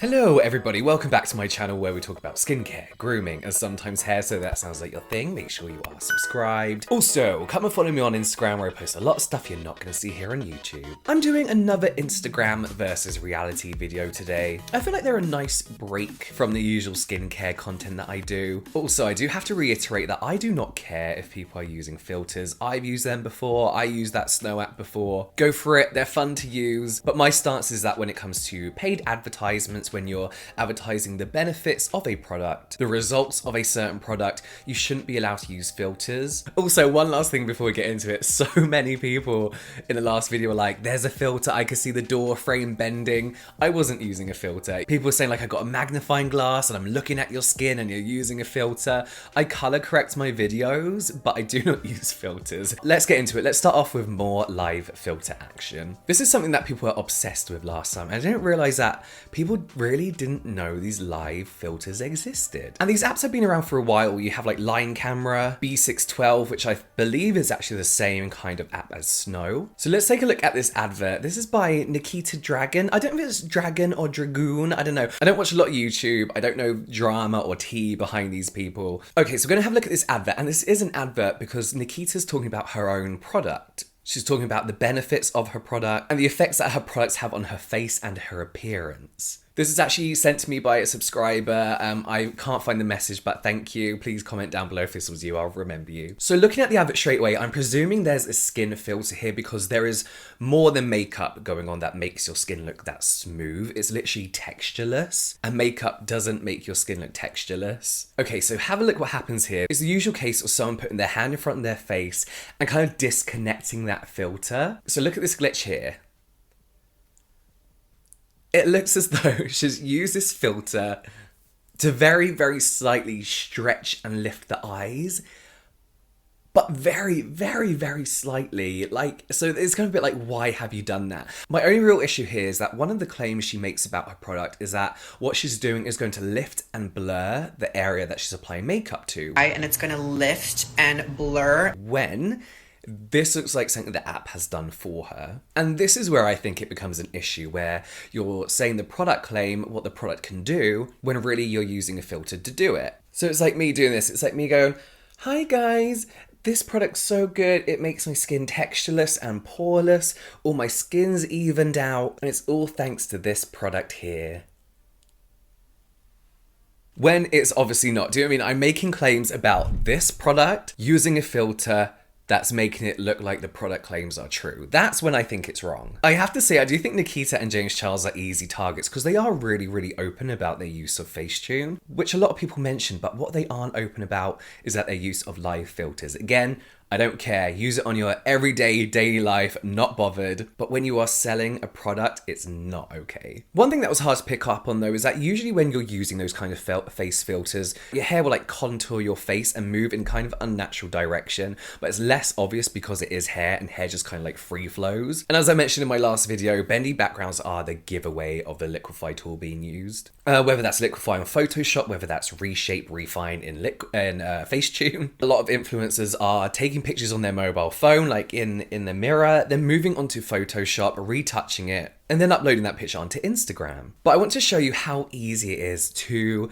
Hello everybody, welcome back to my channel where we talk about skincare, grooming, and sometimes hair, so that sounds like your thing. Make sure you are subscribed. Also, come and follow me on Instagram where I post a lot of stuff you're not going to see here on YouTube. I'm doing another Instagram versus reality video today. I feel like they're a nice break from the usual skincare content that I do. Also, I do have to reiterate that I do not care if people are using filters. I've used them before, I used that Snow app before. Go for it, they're fun to use. But my stance is that when it comes to paid advertisements, when you're advertising the benefits of a product, the results of a certain product, you shouldn't be allowed to use filters. Also, one last thing before we get into it, so many people in the last video were like, there's a filter, I can see the door frame bending. I wasn't using a filter. People were saying like, I got a magnifying glass and I'm looking at your skin and you're using a filter. I color correct my videos, but I do not use filters. Let's get into it. Let's start off with more live filter action. This is something that people were obsessed with last time. I didn't realize that people really didn't know these live filters existed. And these apps have been around for a while. You have like Line Camera, B612, which I believe is actually the same kind of app as Snow. So let's take a look at this advert. This is by Nikita Dragon. I don't know if it's Dragon or Dragoon. I don't know. I don't watch a lot of YouTube. I don't know drama or tea behind these people. Okay, so we're gonna have a look at this advert. And this is an advert because Nikita's talking about her own product. She's talking about the benefits of her product and the effects that her products have on her face and her appearance. This is actually sent to me by a subscriber. I can't find the message, but thank you. Please comment down below if this was you, I'll remember you. So looking at the advert straight away, I'm presuming there's a skin filter here because there is more than makeup going on that makes your skin look that smooth. It's literally textureless, and makeup doesn't make your skin look textureless. Okay, so have a look what happens here. It's the usual case of someone putting their hand in front of their face and kind of disconnecting that filter. So look at this glitch here. It looks as though she's used this filter to very, very slightly stretch and lift the eyes, but very, very, very slightly. Like, so it's kind of a bit like, why have you done that? My only real issue here is that one of the claims she makes about her product is that what she's doing is going to lift and blur the area that she's applying makeup to. Right, and it's going to lift and blur. When this looks like something the app has done for her. And this is where I think it becomes an issue, where you're saying the product claim, what the product can do, when really you're using a filter to do it. So it's like me doing this. It's like me going, hi guys, this product's so good. It makes my skin textureless and poreless. All my skin's evened out. And it's all thanks to this product here. When it's obviously not. Do you know what I mean? I'm making claims about this product using a filter that's making it look like the product claims are true. That's when I think it's wrong. I have to say, I do think Nikita and James Charles are easy targets because they are really, really open about their use of Facetune, which a lot of people mention, but what they aren't open about is that their use of live filters. Again, I don't care. Use it on your everyday, daily life, not bothered. But when you are selling a product, it's not okay. One thing that was hard to pick up on though is that usually when you're using those kind of face filters, your hair will like contour your face and move in kind of unnatural direction, but it's less obvious because it is hair and hair just kind of like free flows. And as I mentioned in my last video, bendy backgrounds are the giveaway of the liquify tool being used. Whether that's liquify on Photoshop, whether that's reshape, refine in Facetune. A lot of influencers are taking pictures on their mobile phone, like in the mirror, then moving onto Photoshop, retouching it, and then uploading that picture onto Instagram. But I want to show you how easy it is to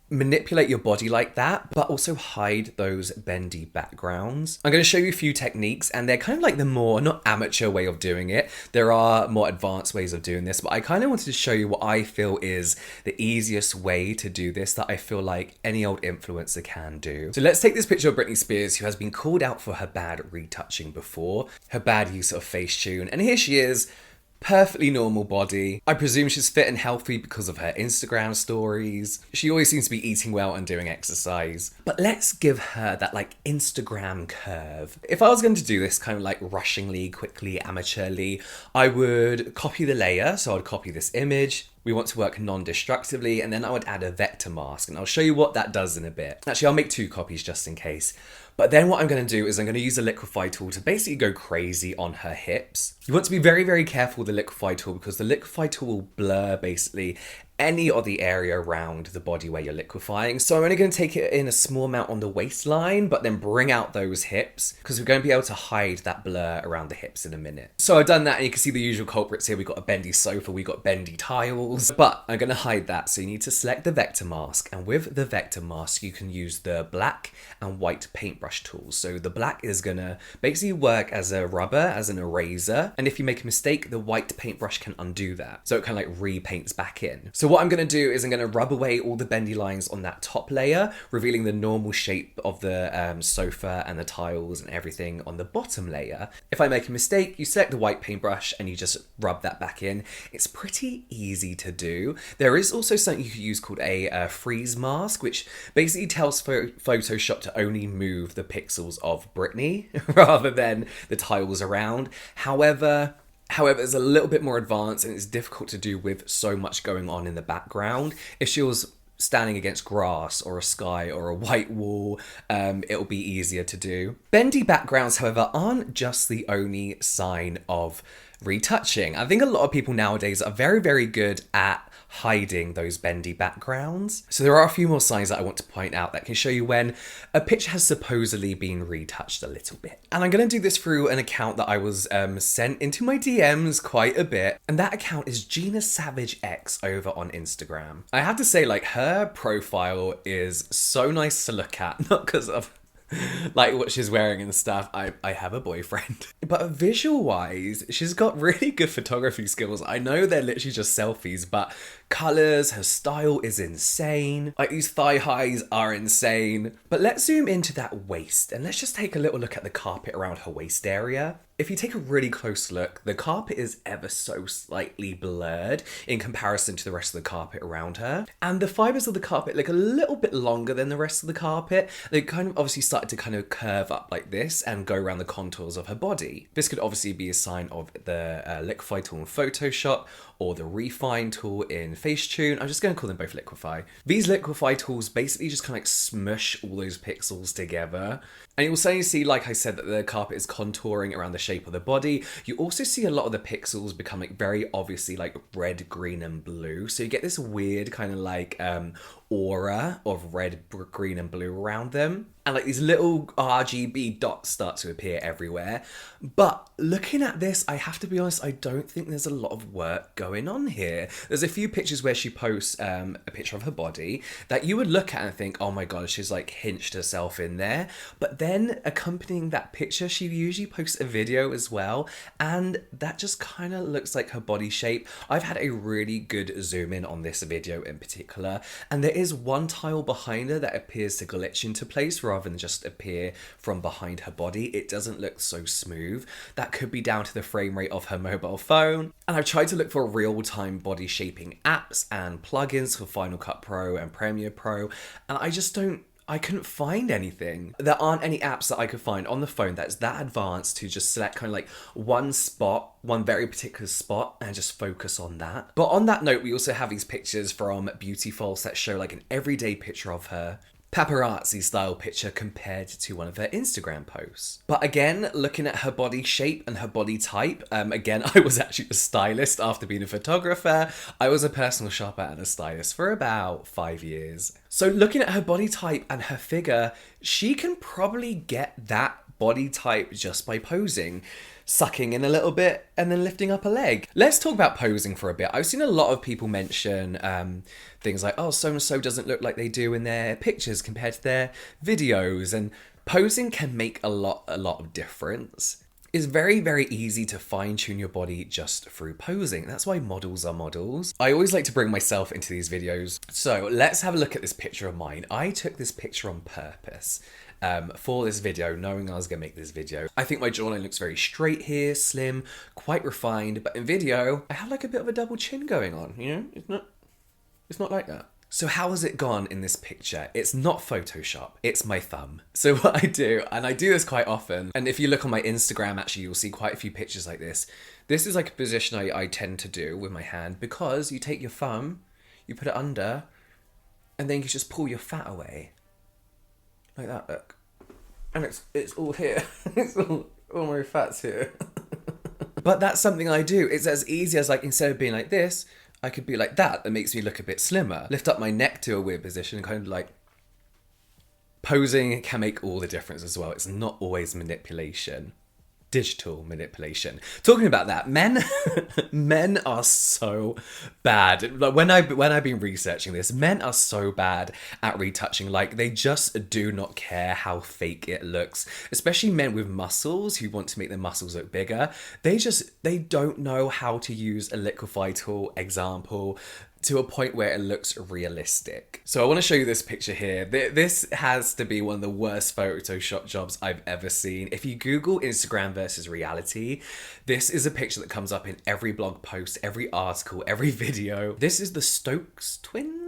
manipulate your body like that, but also hide those bendy backgrounds. I'm going to show you a few techniques, and they're kind of like the more, not amateur way of doing it. There are more advanced ways of doing this, but I kind of wanted to show you what I feel is the easiest way to do this that I feel like any old influencer can do. So let's take this picture of Britney Spears, who has been called out for her bad retouching before, her bad use of Facetune, and here she is, perfectly normal body. I presume she's fit and healthy because of her Instagram stories. She always seems to be eating well and doing exercise. But let's give her that like Instagram curve. If I was going to do this kind of like rushingly, quickly, amateurly, I would copy the layer. So I'd copy this image. We want to work non-destructively, and then I would add a vector mask, and I'll show you what that does in a bit. Actually, I'll make 2 copies just in case. But then what I'm going to do is I'm going to use the liquify tool to basically go crazy on her hips. You want to be very, very careful with the liquify tool because the liquify tool will blur basically any of the area around the body where you're liquefying. So I'm only going to take it in a small amount on the waistline, but then bring out those hips, because we're going to be able to hide that blur around the hips in a minute. So I've done that, and you can see the usual culprits here. We've got a bendy sofa, we've got bendy tiles, but I'm going to hide that. So you need to select the vector mask, and with the vector mask, you can use the black and white paintbrush tools. So the black is going to basically work as a rubber, as an eraser, and if you make a mistake, the white paintbrush can undo that. So it kind of like repaints back in. So what I'm going to do is I'm going to rub away all the bendy lines on that top layer, revealing the normal shape of the sofa and the tiles and everything on the bottom layer. If I make a mistake, you select the white paintbrush and you just rub that back in. It's pretty easy to do. There is also something you can use called a freeze mask, which basically tells Photoshop to only move the pixels of Britney rather than the tiles around. However, it's a little bit more advanced and it's difficult to do with so much going on in the background. If she was standing against grass or a sky or a white wall, it'll be easier to do. Bendy backgrounds, however, aren't just the only sign of retouching. I think a lot of people nowadays are very, very good at hiding those bendy backgrounds. So there are a few more signs that I want to point out that can show you when a picture has supposedly been retouched a little bit. And I'm going to do this through an account that I was sent into my DMs quite a bit. And that account is Gina Savage X over on Instagram. I have to say, like, her profile is so nice to look at, not because of like what she's wearing and stuff. I have a boyfriend. But visual wise, she's got really good photography skills. I know they're literally just selfies, but colours, her style is insane. Like, these thigh highs are insane. But let's zoom into that waist and let's just take a little look at the carpet around her waist area. If you take a really close look, the carpet is ever so slightly blurred in comparison to the rest of the carpet around her. And the fibres of the carpet look a little bit longer than the rest of the carpet. They kind of obviously started to kind of curve up like this and go around the contours of her body. This could obviously be a sign of the liquefy tool in Photoshop or the refine tool in Facetune. I'm just going to call them both liquefy. These liquefy tools basically just kind of like smush all those pixels together. And you'll also see, like I said, that the carpet is contouring around the shape of the body. You also see a lot of the pixels becoming very obviously like red, green, and blue. So you get this weird kind of like aura of red, green, and blue around them. And like these little RGB dots start to appear everywhere. But looking at this, I have to be honest, I don't think there's a lot of work going on here. There's a few pictures where she posts a picture of her body that you would look at and think, oh my god, she's like hinged herself in there. But then accompanying that picture, she usually posts a video as well. And that just kind of looks like her body shape. I've had a really good zoom in on this video in particular. And there is one tile behind her that appears to glitch into place rather than just appear from behind her body. It doesn't look so smooth. That could be down to the frame rate of her mobile phone. And I've tried to look for real-time body shaping apps and plugins for Final Cut Pro and Premiere Pro, and I couldn't find anything. There aren't any apps that I could find on the phone that's that advanced to just select kind of like one spot, one very particular spot, and just focus on that. But on that note, we also have these pictures from Beauty False that show like an everyday picture of her, paparazzi style picture compared to one of her Instagram posts. But again, looking at her body shape and her body type, again, I was actually a stylist after being a photographer. I was a personal shopper and a stylist for about 5 years. So looking at her body type and her figure, she can probably get that body type just by posing. Sucking in a little bit and then lifting up a leg. Let's talk about posing for a bit. I've seen a lot of people mention things like, oh, so-and-so doesn't look like they do in their pictures compared to their videos. And posing can make a lot of difference. It's very, very easy to fine-tune your body just through posing. That's why models are models. I always like to bring myself into these videos. So let's have a look at this picture of mine. I took this picture on purpose. For this video, knowing I was going to make this video. I think my jawline looks very straight here, slim, quite refined, but in video, I have like a bit of a double chin going on, you know? It's not like that. So how has it gone in this picture? It's not Photoshop, it's my thumb. So what I do, and I do this quite often, and if you look on my Instagram, actually, you'll see quite a few pictures like this. This is like a position I tend to do with my hand because you take your thumb, you put it under, and then you just pull your fat away. Like that, look. And it's all here. It's all my fat's here. But that's something I do. It's as easy as like, instead of being like this, I could be like that makes me look a bit slimmer. Lift up my neck to a weird position, kind of like posing can make all the difference as well. It's not always manipulation. Digital manipulation. Talking about that, men are so bad. Like when I've been researching this, men are so bad at retouching. Like they just do not care how fake it looks. Especially men with muscles who want to make their muscles look bigger. They don't know how to use a liquify tool, example, to a point where it looks realistic. So I want to show you this picture here. This has to be one of the worst Photoshop jobs I've ever seen. If you Google Instagram versus reality, this is a picture that comes up in every blog post, every article, every video. This is the Stokes twins.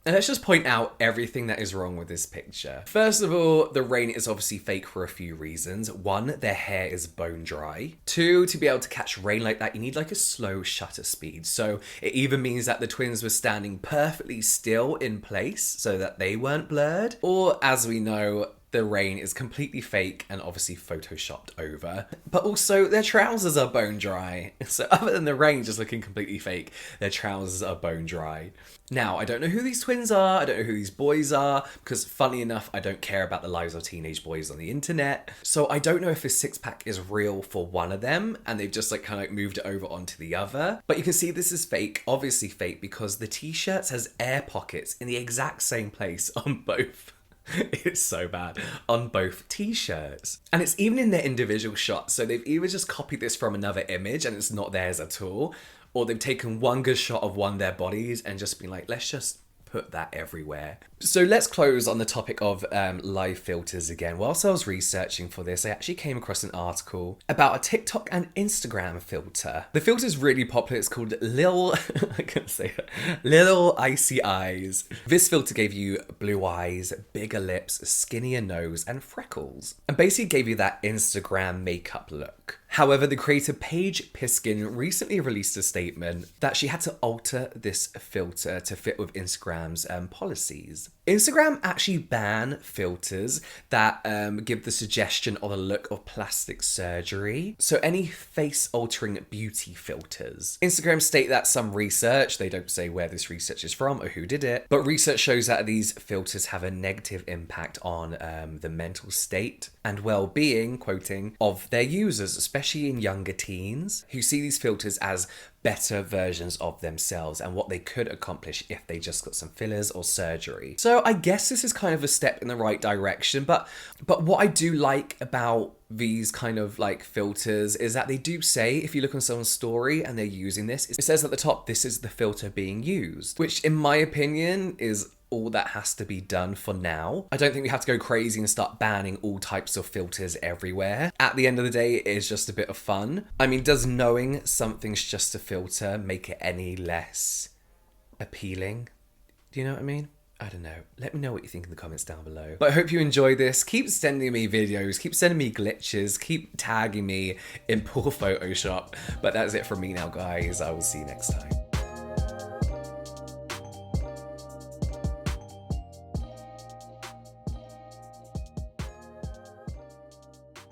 And let's just point out everything that is wrong with this picture. First of all, the rain is obviously fake for a few reasons. One, their hair is bone dry. Two, to be able to catch rain like that, you need like a slow shutter speed. So it either means that the twins were standing perfectly still in place so that they weren't blurred, or as we know, the rain is completely fake and obviously photoshopped over. But also their trousers are bone dry. So other than the rain just looking completely fake, their trousers are bone dry. Now, I don't know who these twins are, I don't know who these boys are, because funny enough, I don't care about the lives of teenage boys on the internet. So I don't know if this six pack is real for one of them, and they've just like kind of moved it over onto the other. But you can see this is fake, obviously fake, because the t-shirts has air pockets in the exact same place on both. It's so bad. On both t-shirts. And it's even in their individual shots, so they've either just copied this from another image and it's not theirs at all, or they've taken one good shot of one of their bodies and just been like, let's just put that everywhere. So let's close on the topic of live filters again. Whilst I was researching for this, I actually came across an article about a TikTok and Instagram filter. The filter is really popular. It's called I can't say it. Little Icy Eyes. This filter gave you blue eyes, bigger lips, a skinnier nose, and freckles. And basically gave you that Instagram makeup look. However, the creator Paige Piskin recently released a statement that she had to alter this filter to fit with Instagram's policies. Instagram actually ban filters that give the suggestion of a look of plastic surgery. So any face-altering beauty filters. Instagram state that some research, they don't say where this research is from or who did it, but research shows that these filters have a negative impact on the mental state and well-being, quoting, of their users, especially in younger teens, who see these filters as better versions of themselves and what they could accomplish if they just got some fillers or surgery. So I guess this is kind of a step in the right direction, but what I do like about these kind of like filters is that they do say, if you look on someone's story and they're using this, it says at the top, this is the filter being used, which in my opinion is all that has to be done for now. I don't think we have to go crazy and start banning all types of filters everywhere. At the end of the day, it is just a bit of fun. I mean, does knowing something's just a filter make it any less appealing? Do you know what I mean? I don't know. Let me know what you think in the comments down below. But I hope you enjoy this. Keep sending me videos, keep sending me glitches, keep tagging me in poor Photoshop. But that's it from me now, guys. I will see you next time.